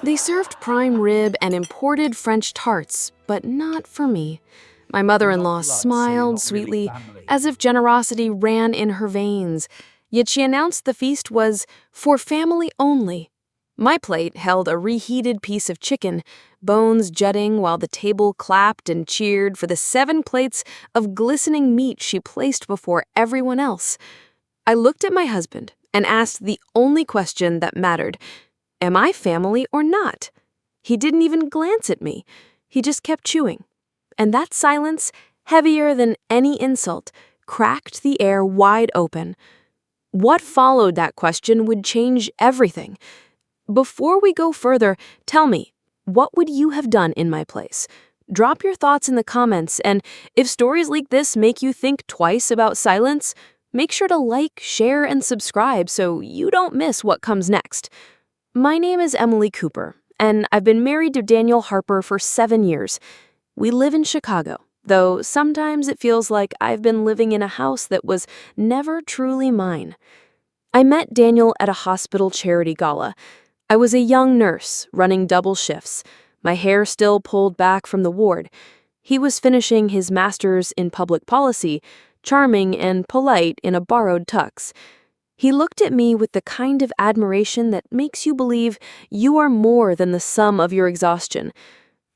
They served prime rib and imported French tarts, but not for me. My You're not mother-in-law blood, so you're smiled not really sweetly, family. as if generosity ran in her veins, yet she announced the feast was for family only. My plate held a reheated piece of chicken, bones jutting while the table clapped and cheered for the 7 plates of glistening meat she placed before everyone else. I looked at my husband and asked the only question that mattered: am I family or not? He didn't even glance at me. He just kept chewing. And that silence, heavier than any insult, cracked the air wide open. What followed that question would change everything. Before we go further, tell me, what would you have done in my place? Drop your thoughts in the comments, and if stories like this make you think twice about silence, make sure to like, share, and subscribe so you don't miss what comes next. My name is Emily Cooper, and I've been married to Daniel Harper for 7 years. We live in Chicago, though sometimes it feels like I've been living in a house that was never truly mine. I met Daniel at a hospital charity gala. I was a young nurse, running double shifts, my hair still pulled back from the ward. He was finishing his master's in public policy, charming and polite in a borrowed tux. He looked at me with the kind of admiration that makes you believe you are more than the sum of your exhaustion.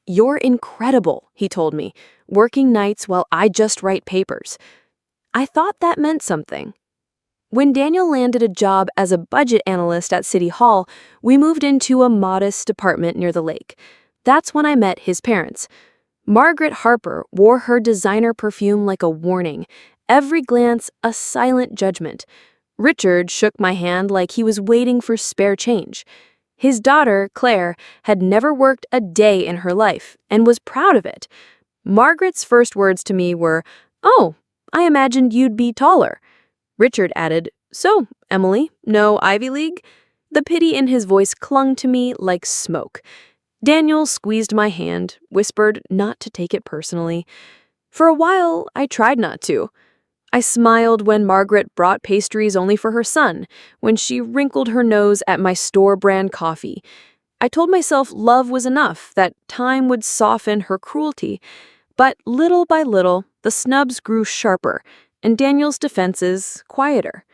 "You're incredible," he told me, "working nights while I just write papers." I thought that meant something. When Daniel landed a job as a budget analyst at City Hall, we moved into a modest apartment near the lake. That's when I met his parents. Margaret Harper wore her designer perfume like a warning, every glance a silent judgment. Richard shook my hand like he was waiting for spare change. His daughter, Claire, had never worked a day in her life and was proud of it. Margaret's first words to me were, "Oh, I imagined you'd be taller." Richard added, "So, Emily, no Ivy League?" The pity in his voice clung to me like smoke. Daniel squeezed my hand, whispered not to take it personally. For a while, I tried not to. I smiled when Margaret brought pastries only for her son, when she wrinkled her nose at my store-brand coffee. I told myself love was enough, that time would soften her cruelty. But little by little, the snubs grew sharper, and Daniel's defenses quieter.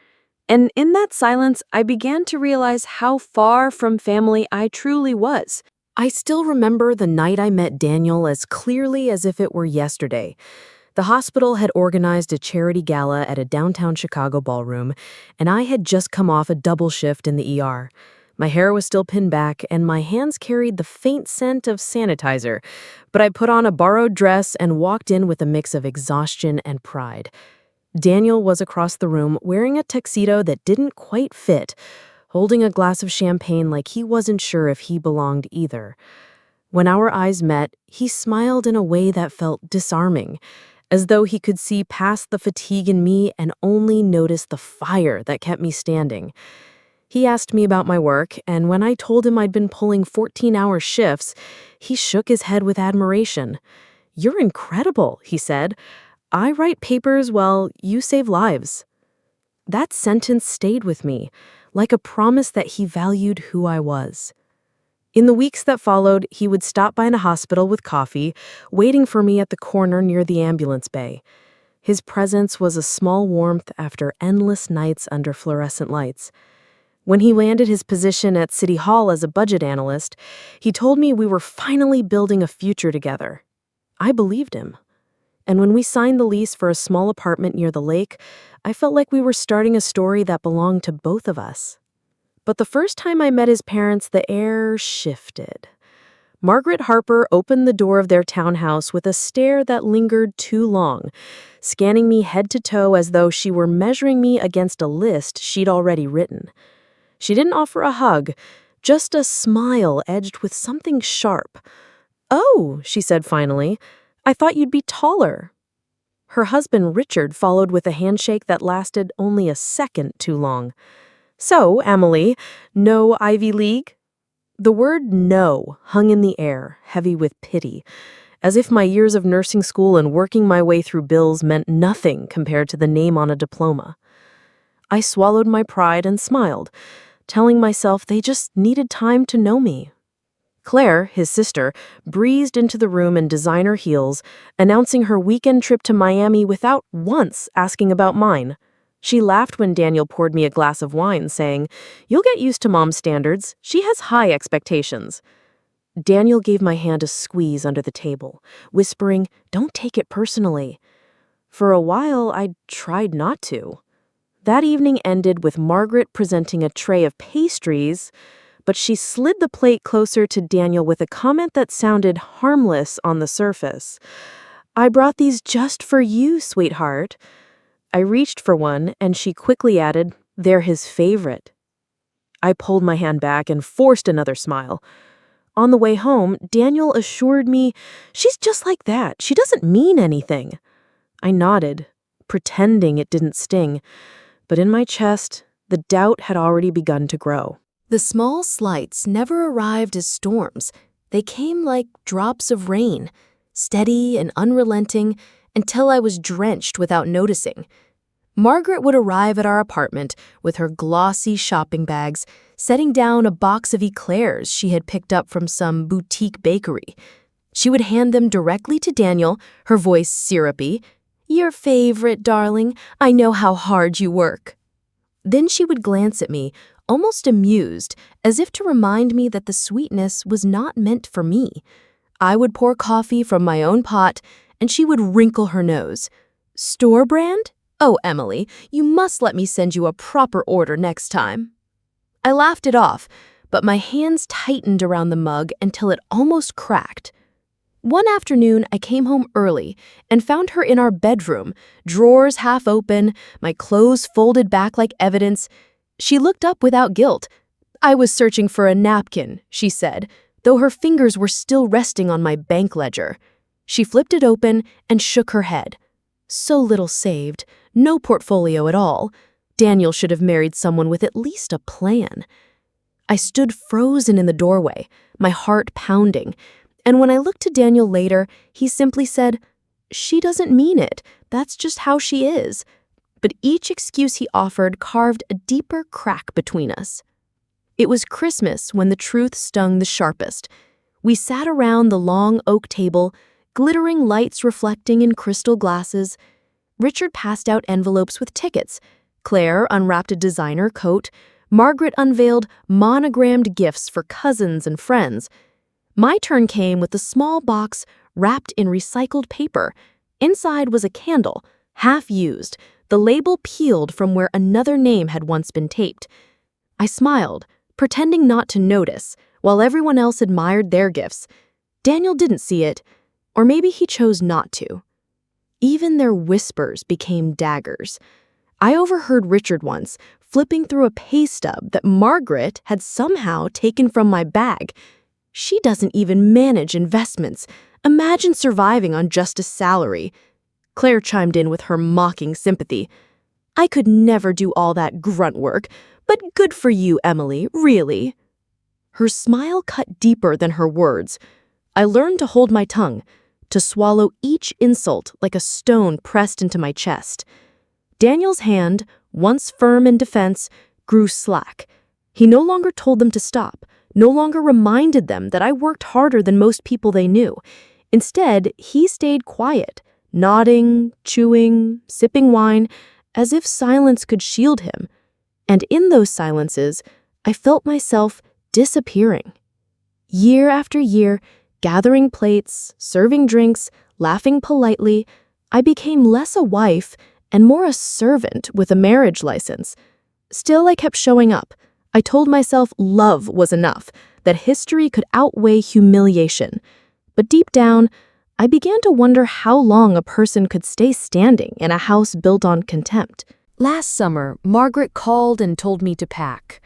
And in that silence, I began to realize how far from family I truly was. I still remember the night I met Daniel as clearly as if it were yesterday. The hospital had organized a charity gala at a downtown Chicago ballroom, and I had just come off a double shift in the ER. My hair was still pinned back, and my hands carried the faint scent of sanitizer, but I put on a borrowed dress and walked in with a mix of exhaustion and pride. Daniel was across the room wearing a tuxedo that didn't quite fit, holding a glass of champagne like he wasn't sure if he belonged either. When our eyes met, he smiled in a way that felt disarming, as though he could see past the fatigue in me and only notice the fire that kept me standing. He asked me about my work, and when I told him I'd been pulling 14-hour shifts, he shook his head with admiration. "You're incredible," he said. "I write papers while you save lives." That sentence stayed with me, like a promise that he valued who I was. In the weeks that followed, he would stop by in a hospital with coffee, waiting for me at the corner near the ambulance bay. His presence was a small warmth after endless nights under fluorescent lights. When he landed his position at City Hall as a budget analyst, he told me we were finally building a future together. I believed him. And when we signed the lease for a small apartment near the lake, I felt like we were starting a story that belonged to both of us. But the first time I met his parents, the air shifted. Margaret Harper opened the door of their townhouse with a stare that lingered too long, scanning me head to toe as though she were measuring me against a list she'd already written. She didn't offer a hug, just a smile edged with something sharp. "Oh," she said finally, "I thought you'd be taller." Her husband, Richard, followed with a handshake that lasted only a second too long. "So, Emily, no Ivy League?" The word "no" hung in the air, heavy with pity, as if my years of nursing school and working my way through bills meant nothing compared to the name on a diploma. I swallowed my pride and smiled, telling myself they just needed time to know me. Claire, his sister, breezed into the room in designer heels, announcing her weekend trip to Miami without once asking about mine. She laughed when Daniel poured me a glass of wine, saying, "You'll get used to Mom's standards. She has high expectations." Daniel gave my hand a squeeze under the table, whispering, "Don't take it personally." For a while, I tried not to. That evening ended with Margaret presenting a tray of pastries, but she slid the plate closer to Daniel with a comment that sounded harmless on the surface. "I brought these just for you, sweetheart." I reached for one, and she quickly added, "They're his favorite." I pulled my hand back and forced another smile. On the way home, Daniel assured me, "She's just like that. She doesn't mean anything." I nodded, pretending it didn't sting, but in my chest, the doubt had already begun to grow. The small slights never arrived as storms. They came like drops of rain, steady and unrelenting until I was drenched without noticing. Margaret would arrive at our apartment with her glossy shopping bags, setting down a box of eclairs she had picked up from some boutique bakery. She would hand them directly to Daniel, her voice syrupy. "Your favorite, darling. I know how hard you work." Then she would glance at me, almost amused, as if to remind me that the sweetness was not meant for me. I would pour coffee from my own pot, and she would wrinkle her nose. "Store brand? Oh, Emily, you must let me send you a proper order next time." I laughed it off, but my hands tightened around the mug until it almost cracked. One afternoon, I came home early and found her in our bedroom, drawers half open, my clothes folded back like evidence. She looked up without guilt. "I was searching for a napkin," she said, though her fingers were still resting on my bank ledger. She flipped it open and shook her head. So little saved, no portfolio at all. Daniel should have married someone with at least a plan. I stood frozen in the doorway, my heart pounding, and when I looked to Daniel later, he simply said, "She doesn't mean it. That's just how she is." But each excuse he offered carved a deeper crack between us. It was Christmas when the truth stung the sharpest. We sat around the long oak table, glittering lights reflecting in crystal glasses. Richard passed out envelopes with tickets. Claire unwrapped a designer coat. Margaret unveiled monogrammed gifts for cousins and friends. My turn came with a small box wrapped in recycled paper. Inside was a candle, half used, the label peeled from where another name had once been taped. I smiled, pretending not to notice, while everyone else admired their gifts. Daniel didn't see it, or maybe he chose not to. Even their whispers became daggers. I overheard Richard once flipping through a pay stub that Margaret had somehow taken from my bag. "She doesn't even manage investments. Imagine surviving on just a salary." Claire chimed in with her mocking sympathy. "I could never do all that grunt work, but good for you, Emily, really." Her smile cut deeper than her words. I learned to hold my tongue, to swallow each insult like a stone pressed into my chest. Daniel's hand, once firm in defense, grew slack. He no longer told them to stop, no longer reminded them that I worked harder than most people they knew. Instead, he stayed quiet, nodding, chewing, sipping wine, as if silence could shield him. And in those silences, I felt myself disappearing. Year after year, gathering plates, serving drinks, laughing politely, I became less a wife and more a servant with a marriage license. Still, I kept showing up. I told myself love was enough, that history could outweigh humiliation. But deep down, I began to wonder how long a person could stay standing in a house built on contempt. Last summer, Margaret called and told me to pack.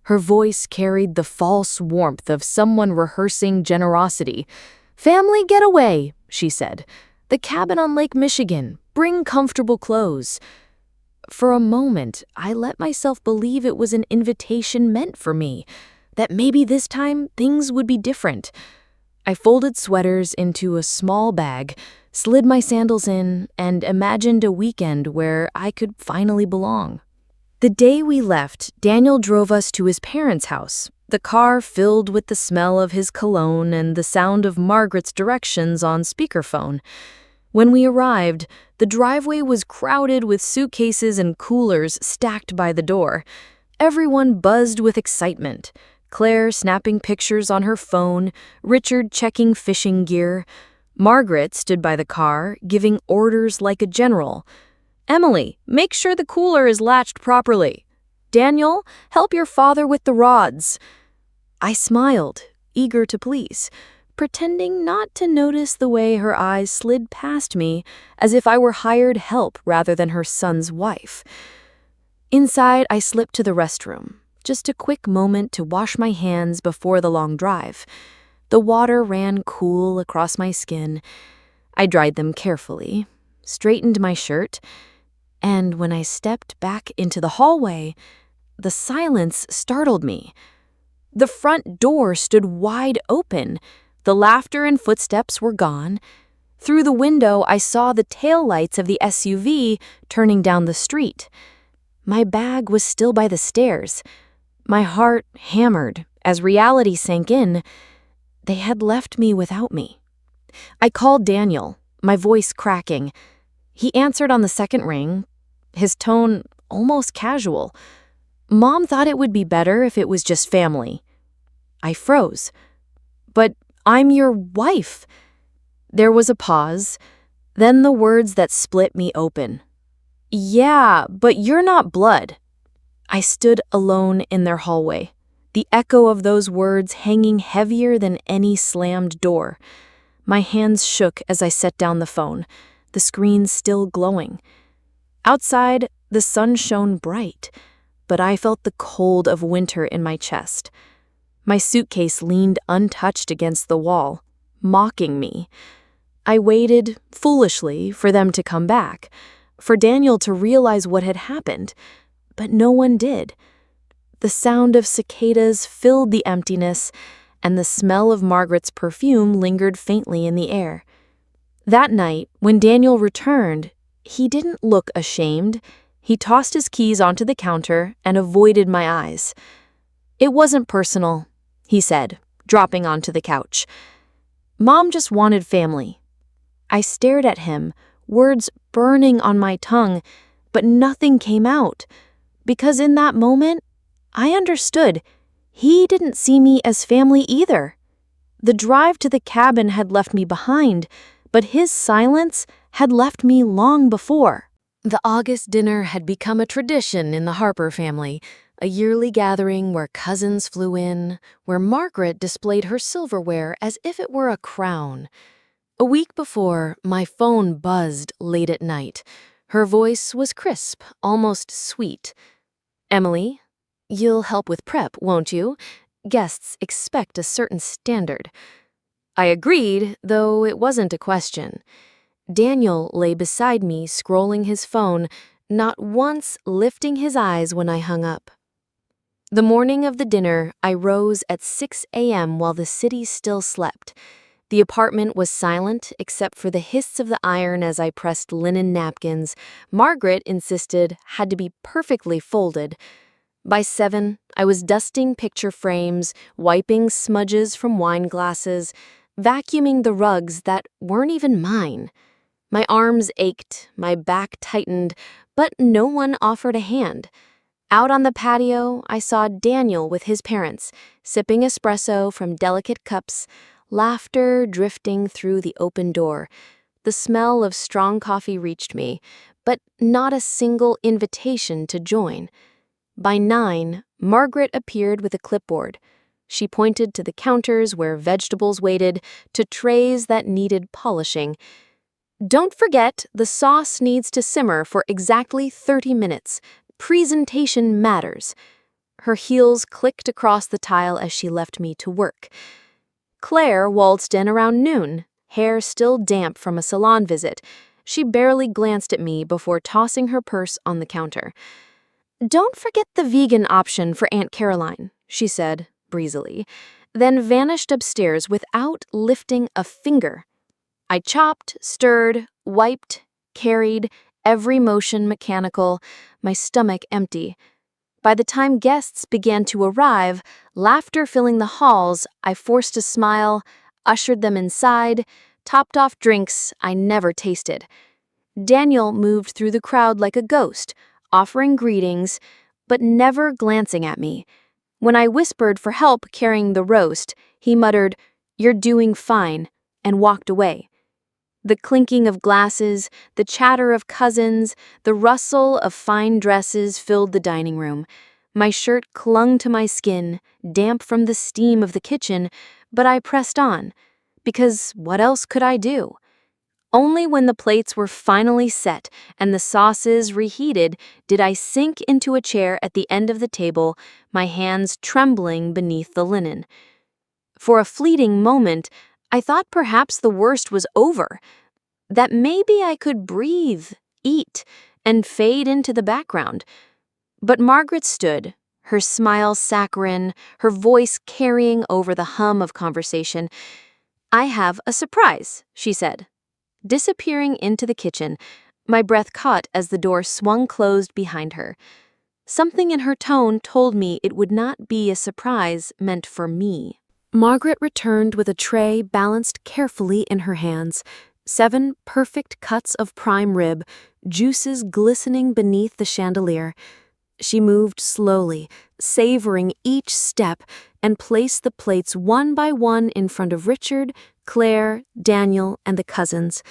Her voice carried the false warmth of someone rehearsing generosity. "Family getaway," she said. "The cabin on Lake Michigan. Bring comfortable clothes." For a moment, I let myself believe it was an invitation meant for me, that maybe this time things would be different. I folded sweaters into a small bag, slid my sandals in, and imagined a weekend where I could finally belong. The day we left, Daniel drove us to his parents' house. The car filled with the smell of his cologne and the sound of Margaret's directions on speakerphone. When we arrived, the driveway was crowded with suitcases and coolers stacked by the door. Everyone buzzed with excitement. Claire snapping pictures on her phone, Richard checking fishing gear. Margaret stood by the car, giving orders like a general. "Emily, make sure the cooler is latched properly. Daniel, help your father with the rods." I smiled, eager to please, pretending not to notice the way her eyes slid past me as if I were hired help rather than her son's wife. Inside, I slipped to the restroom, just a quick moment to wash my hands before the long drive. The water ran cool across my skin. I dried them carefully, straightened my shirt, and when I stepped back into the hallway, the silence startled me. The front door stood wide open. The laughter and footsteps were gone. Through the window, I saw the taillights of the SUV turning down the street. My bag was still by the stairs. My heart hammered as reality sank in. They had left me without me. I called Daniel, my voice cracking. He answered on the second ring, his tone almost casual. "Mom thought it would be better if it was just family." I froze. "But I'm your wife." There was a pause, then the words that split me open. "Yeah, but you're not blood." I stood alone in their hallway, the echo of those words hanging heavier than any slammed door. My hands shook as I set down the phone, the screen still glowing. Outside, the sun shone bright, but I felt the cold of winter in my chest. My suitcase leaned untouched against the wall, mocking me. I waited, foolishly, for them to come back, for Daniel to realize what had happened, but no one did. The sound of cicadas filled the emptiness, and the smell of Margaret's perfume lingered faintly in the air. That night, when Daniel returned, he didn't look ashamed. He tossed his keys onto the counter and avoided my eyes. "It wasn't personal," he said, dropping onto the couch. "Mom just wanted family." I stared at him, words burning on my tongue, but nothing came out, because in that moment, I understood he didn't see me as family either. The drive to the cabin had left me behind, but his silence had left me long before. The August dinner had become a tradition in the Harper family, a yearly gathering where cousins flew in, where Margaret displayed her silverware as if it were a crown. A week before, my phone buzzed late at night. Her voice was crisp, almost sweet. "Emily, you'll help with prep, won't you? Guests expect a certain standard." I agreed, though it wasn't a question. Daniel lay beside me, scrolling his phone, not once lifting his eyes when I hung up. The morning of the dinner, I rose at 6 a.m. while the city still slept. The apartment was silent except for the hiss of the iron as I pressed linen napkins. Margaret insisted had to be perfectly folded. By 7, I was dusting picture frames, wiping smudges from wine glasses, vacuuming the rugs that weren't even mine. My arms ached, my back tightened, but no one offered a hand. Out on the patio, I saw Daniel with his parents, sipping espresso from delicate cups, laughter drifting through the open door. The smell of strong coffee reached me, but not a single invitation to join. By 9, Margaret appeared with a clipboard. She pointed to the counters where vegetables waited, to trays that needed polishing. "Don't forget, the sauce needs to simmer for exactly 30 minutes. Presentation matters." Her heels clicked across the tile as she left me to work. Claire waltzed in around noon, hair still damp from a salon visit. She barely glanced at me before tossing her purse on the counter. "Don't forget the vegan option for Aunt Caroline," she said, breezily, then vanished upstairs without lifting a finger. I chopped, stirred, wiped, carried, every motion mechanical, my stomach empty. By the time guests began to arrive, laughter filling the halls, I forced a smile, ushered them inside, topped off drinks I never tasted. Daniel moved through the crowd like a ghost, offering greetings, but never glancing at me. When I whispered for help carrying the roast, he muttered, "You're doing fine," and walked away. The clinking of glasses, the chatter of cousins, the rustle of fine dresses filled the dining room. My shirt clung to my skin, damp from the steam of the kitchen, but I pressed on, because what else could I do? Only when the plates were finally set and the sauces reheated did I sink into a chair at the end of the table, my hands trembling beneath the linen. For a fleeting moment, I thought perhaps the worst was over, that maybe I could breathe, eat, and fade into the background. But Margaret stood, her smile saccharine, her voice carrying over the hum of conversation. "I have a surprise," she said. Disappearing into the kitchen, my breath caught as the door swung closed behind her. Something in her tone told me it would not be a surprise meant for me. Margaret returned with a tray balanced carefully in her hands, 7 perfect cuts of prime rib, juices glistening beneath the chandelier. She moved slowly, savoring each step, and placed the plates one by one in front of Richard, Claire, Daniel, and the cousins.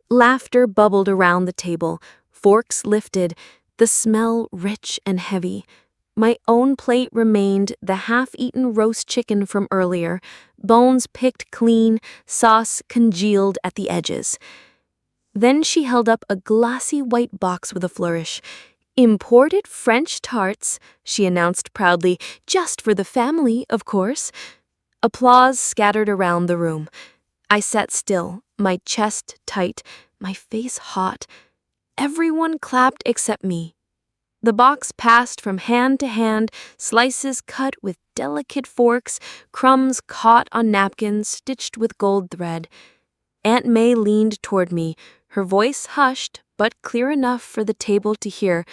Laughter bubbled around the table, forks lifted, the smell rich and heavy. My own plate remained the half-eaten roast chicken from earlier, bones picked clean, sauce congealed at the edges. Then she held up a glossy white box with a flourish. "Imported French tarts," she announced proudly, "just for the family, of course." Applause scattered around the room. I sat still, my chest tight, my face hot. Everyone clapped except me. The box passed from hand to hand, slices cut with delicate forks, crumbs caught on napkins stitched with gold thread. Aunt May leaned toward me, her voice hushed but clear enough for the table to hear.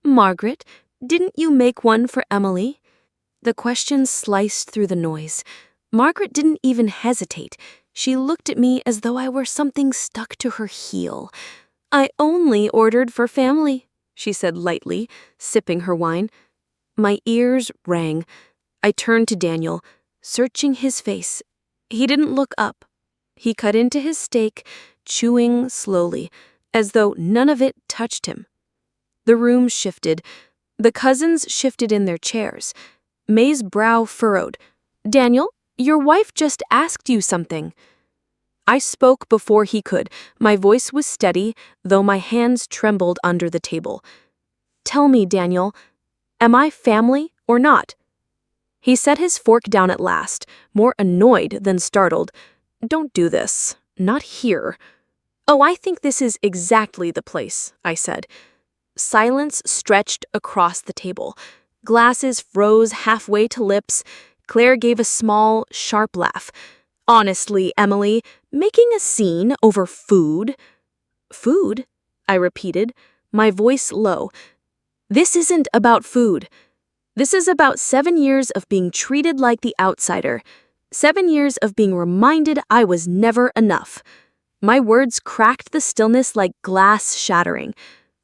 "Margaret, didn't you make one for Emily?" The question sliced through the noise. Margaret didn't even hesitate. She looked at me as though I were something stuck to her heel. "I only ordered for family," she said lightly, sipping her wine. My ears rang. I turned to Daniel, searching his face. He didn't look up. He cut into his steak, chewing slowly, as though none of it touched him. The room shifted. The cousins shifted in their chairs. May's brow furrowed. "Daniel, your wife just asked you something." I spoke before he could. My voice was steady, though my hands trembled under the table. "Tell me, Daniel, am I family or not?" He set his fork down at last, more annoyed than startled. "Don't do this. Not here." "Oh, I think this is exactly the place," I said. Silence stretched across the table. Glasses froze halfway to lips. Claire gave a small, sharp laugh. "Honestly, Emily, making a scene over food?" "Food?" I repeated, my voice low. "This isn't about food. This is about 7 years of being treated like the outsider. 7 years of being reminded I was never enough." My words cracked the stillness like glass shattering.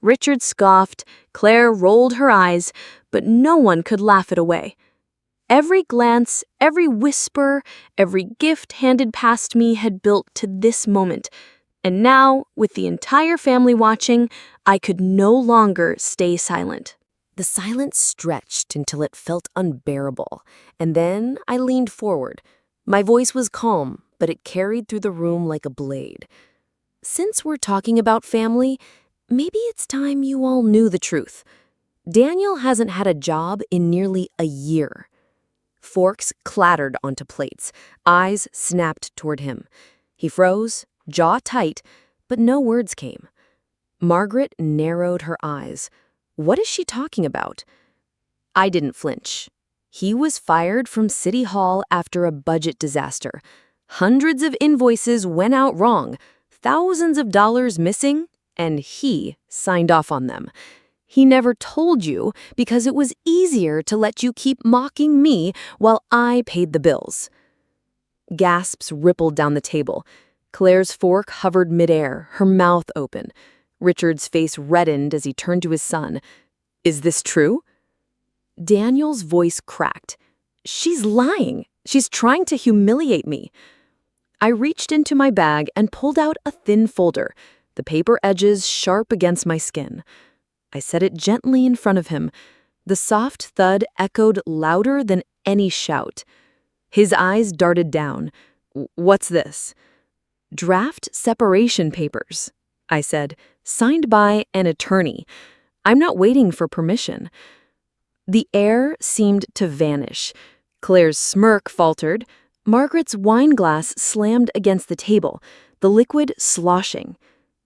Richard scoffed, Claire rolled her eyes, but no one could laugh it away. Every glance, every whisper, every gift handed past me had built to this moment. And now, with the entire family watching, I could no longer stay silent. The silence stretched until it felt unbearable, and then I leaned forward. My voice was calm, but it carried through the room like a blade. "Since we're talking about family, maybe it's time you all knew the truth. Daniel hasn't had a job in nearly a year." Forks clattered onto plates. Eyes snapped toward him. He froze, jaw tight, but no words came. Margaret narrowed her eyes. What is she talking about? I didn't flinch. He was fired from City Hall after a budget disaster. Hundreds of invoices went out wrong, thousands of dollars missing, and he signed off on them. He never told you because it was easier to let you keep mocking me while I paid the bills." Gasps rippled down the table. Claire's fork hovered midair, her mouth open. Richard's face reddened as he turned to his son. "Is this true?" Daniel's voice cracked. "She's lying. She's trying to humiliate me." I reached into my bag and pulled out a thin folder, the paper edges sharp against my skin. I set it gently in front of him. The soft thud echoed louder than any shout. His eyes darted down. "What's this?" "Draft separation papers," I said, "signed by an attorney. I'm not waiting for permission." The air seemed to vanish. Claire's smirk faltered. Margaret's wine glass slammed against the table, the liquid sloshing.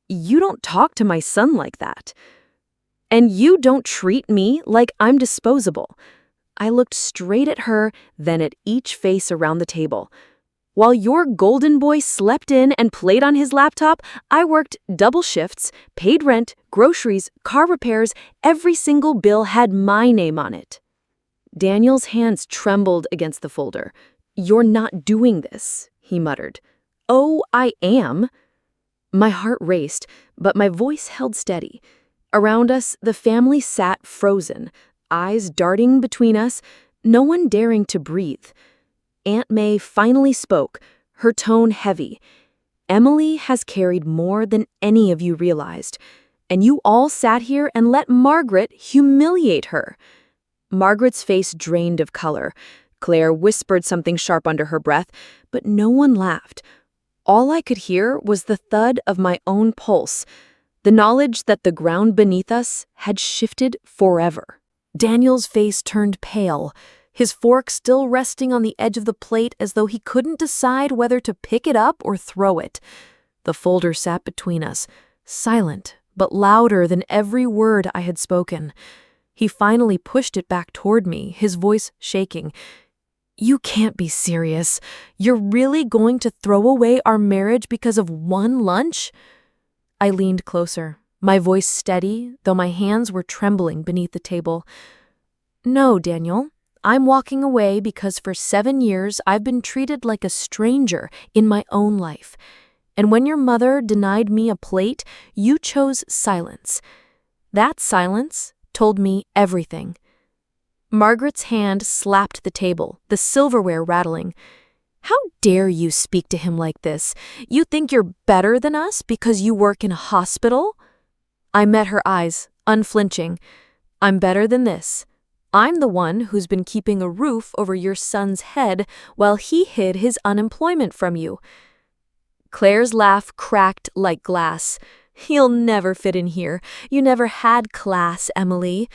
"You don't talk to my son like that. And you don't treat me like I'm disposable." I looked straight at her, then at each face around the table. "While your golden boy slept in and played on his laptop, I worked double shifts, paid rent, groceries, car repairs. Every single bill had my name on it." Daniel's hands trembled against the folder. "You're not doing this," he muttered. "Oh, I am." My heart raced, but my voice held steady. Around us, the family sat frozen, eyes darting between us, no one daring to breathe. Aunt May finally spoke, her tone heavy. "Emily has carried more than any of you realized, and you all sat here and let Margaret humiliate her." Margaret's face drained of color. Claire whispered something sharp under her breath, but no one laughed. All I could hear was the thud of my own pulse, the knowledge that the ground beneath us had shifted forever. Daniel's face turned pale, his fork still resting on the edge of the plate as though he couldn't decide whether to pick it up or throw it. The folder sat between us, silent but louder than every word I had spoken. He finally pushed it back toward me, his voice shaking. "You can't be serious. You're really going to throw away our marriage because of one lunch?" I leaned closer, my voice steady, though my hands were trembling beneath the table. "No, Daniel. I'm walking away because for 7 years I've been treated like a stranger in my own life. And when your mother denied me a plate, you chose silence. That silence told me everything." Margaret's hand slapped the table, the silverware rattling. "How dare you speak to him like this? You think you're better than us because you work in a hospital?" I met her eyes, unflinching. "I'm better than this. I'm the one who's been keeping a roof over your son's head while he hid his unemployment from you." Claire's laugh cracked like glass. "You'll never fit in here. You never had class, Emily."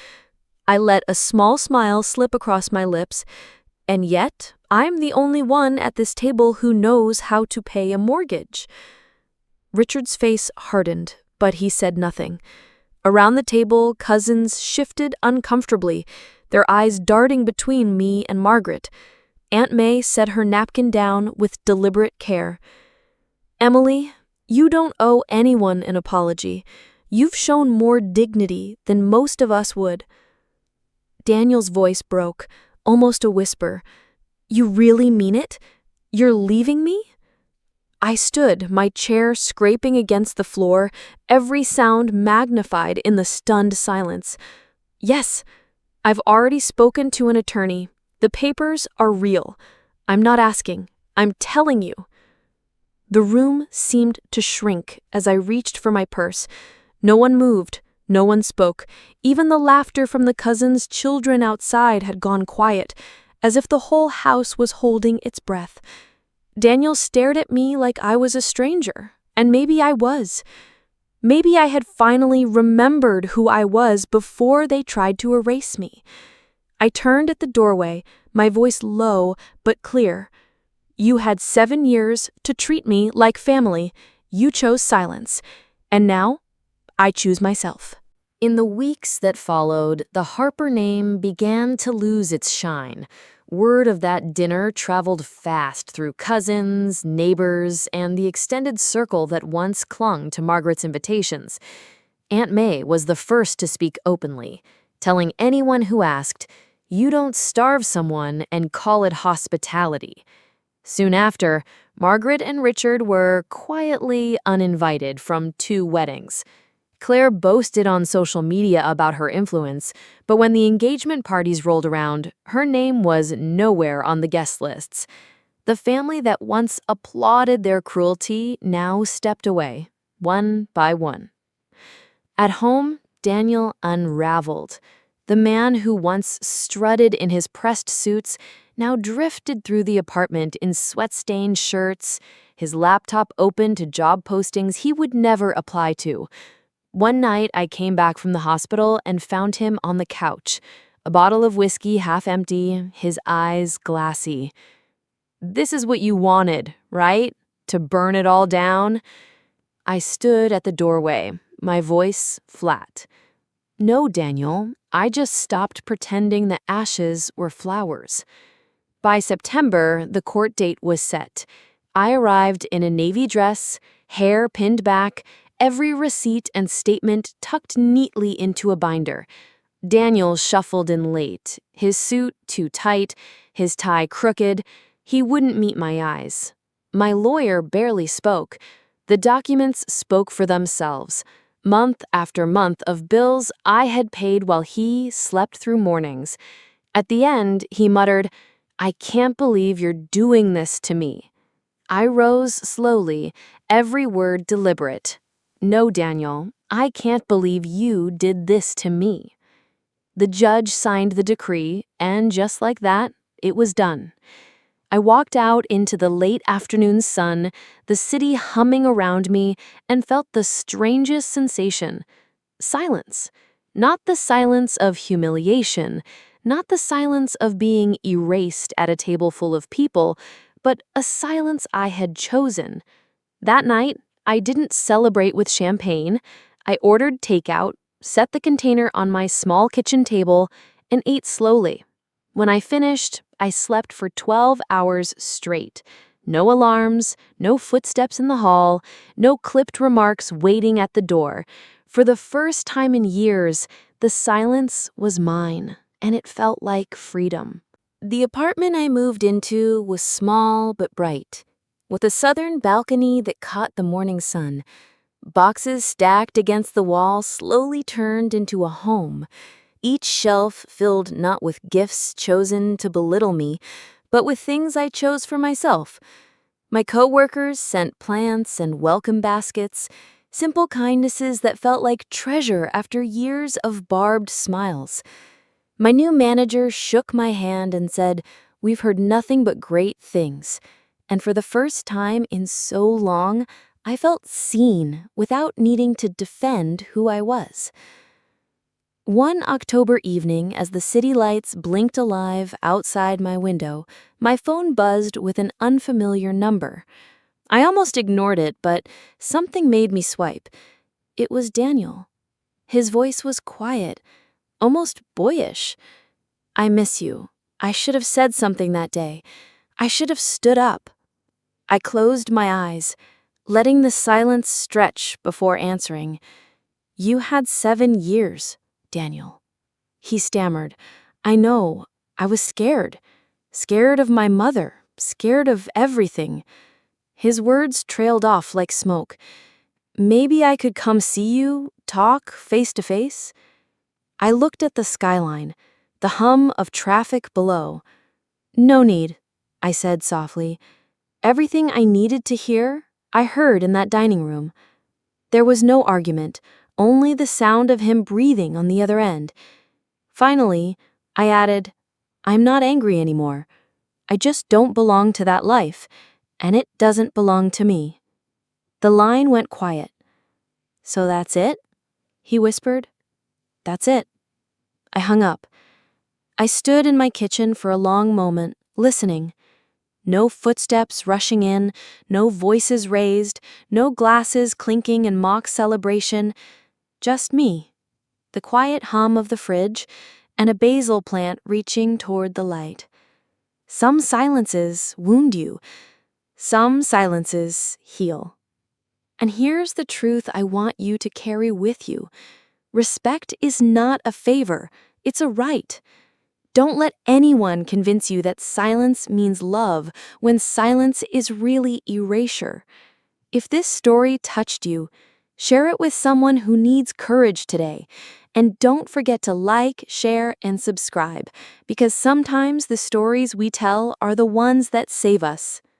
I let a small smile slip across my lips. "And yet, I'm the only one at this table who knows how to pay a mortgage." Richard's face hardened, but he said nothing. Around the table, cousins shifted uncomfortably, their eyes darting between me and Margaret. Aunt May set her napkin down with deliberate care. "Emily, you don't owe anyone an apology. You've shown more dignity than most of us would." Daniel's voice broke, almost a whisper. "You really mean it? You're leaving me?" I stood, my chair scraping against the floor, every sound magnified in the stunned silence. "Yes, I've already spoken to an attorney. The papers are real. I'm not asking. I'm telling you." The room seemed to shrink as I reached for my purse. No one moved. No one spoke. Even the laughter from the cousins' children outside had gone quiet, as if the whole house was holding its breath. Daniel stared at me like I was a stranger, and maybe I was. Maybe I had finally remembered who I was before they tried to erase me. I turned at the doorway, my voice low but clear. "You had 7 years to treat me like family. You chose silence. And now, I choose myself." In the weeks that followed, the Harper name began to lose its shine. Word of that dinner traveled fast through cousins, neighbors, and the extended circle that once clung to Margaret's invitations. Aunt May was the first to speak openly, telling anyone who asked, "You don't starve someone and call it hospitality." Soon after, Margaret and Richard were quietly uninvited from 2 weddings. Claire boasted on social media about her influence, but when the engagement parties rolled around, her name was nowhere on the guest lists. The family that once applauded their cruelty now stepped away, one by one. At home, Daniel unraveled. The man who once strutted in his pressed suits now drifted through the apartment in sweat-stained shirts, his laptop open to job postings he would never apply to. One night, I came back from the hospital and found him on the couch, a bottle of whiskey half empty, his eyes glassy. "This is what you wanted, right? To burn it all down?" I stood at the doorway, my voice flat. "No, Daniel, I just stopped pretending the ashes were flowers." By September, the court date was set. I arrived in a navy dress, hair pinned back, every receipt and statement tucked neatly into a binder. Daniel shuffled in late, his suit too tight, his tie crooked. He wouldn't meet my eyes. My lawyer barely spoke. The documents spoke for themselves. Month after month of bills I had paid while he slept through mornings. At the end, he muttered, "I can't believe you're doing this to me." I rose slowly, every word deliberate. "No, Daniel, I can't believe you did this to me." The judge signed the decree, and just like that, it was done. I walked out into the late afternoon sun, the city humming around me, and felt the strangest sensation. Silence. Not the silence of humiliation, not the silence of being erased at a table full of people, but a silence I had chosen. That night, I didn't celebrate with champagne. I ordered takeout, set the container on my small kitchen table, and ate slowly. When I finished, I slept for 12 hours straight. No alarms, no footsteps in the hall, no clipped remarks waiting at the door. For the first time in years, the silence was mine, and it felt like freedom. The apartment I moved into was small but bright, with a southern balcony that caught the morning sun. Boxes stacked against the wall slowly turned into a home, each shelf filled not with gifts chosen to belittle me, but with things I chose for myself. My coworkers sent plants and welcome baskets, simple kindnesses that felt like treasure after years of barbed smiles. My new manager shook my hand and said, "We've heard nothing but great things." And for the first time in so long, I felt seen without needing to defend who I was. One October evening, as the city lights blinked alive outside my window, my phone buzzed with an unfamiliar number. I almost ignored it, but something made me swipe. It was Daniel. His voice was quiet, almost boyish. "I miss you. I should have said something that day. I should have stood up." I closed my eyes, letting the silence stretch before answering. "You had 7 years, Daniel." He stammered. "I know. I was scared. Scared of my mother. Scared of everything." His words trailed off like smoke. "Maybe I could come see you, talk face to face?" I looked at the skyline, the hum of traffic below. "No need," I said softly. Everything I needed to hear, I heard in that dining room. There was no argument, only the sound of him breathing on the other end. Finally, I added, "I'm not angry anymore. I just don't belong to that life, and it doesn't belong to me." The line went quiet. "So that's it?" he whispered. "That's it." I hung up. I stood in my kitchen for a long moment, listening. No footsteps rushing in, no voices raised, no glasses clinking in mock celebration. Just me, the quiet hum of the fridge, and a basil plant reaching toward the light. Some silences wound you. Some silences heal. And here's the truth I want you to carry with you. Respect is not a favor, it's a right. Don't let anyone convince you that silence means love when silence is really erasure. If this story touched you, share it with someone who needs courage today. And don't forget to like, share, and subscribe, because sometimes the stories we tell are the ones that save us.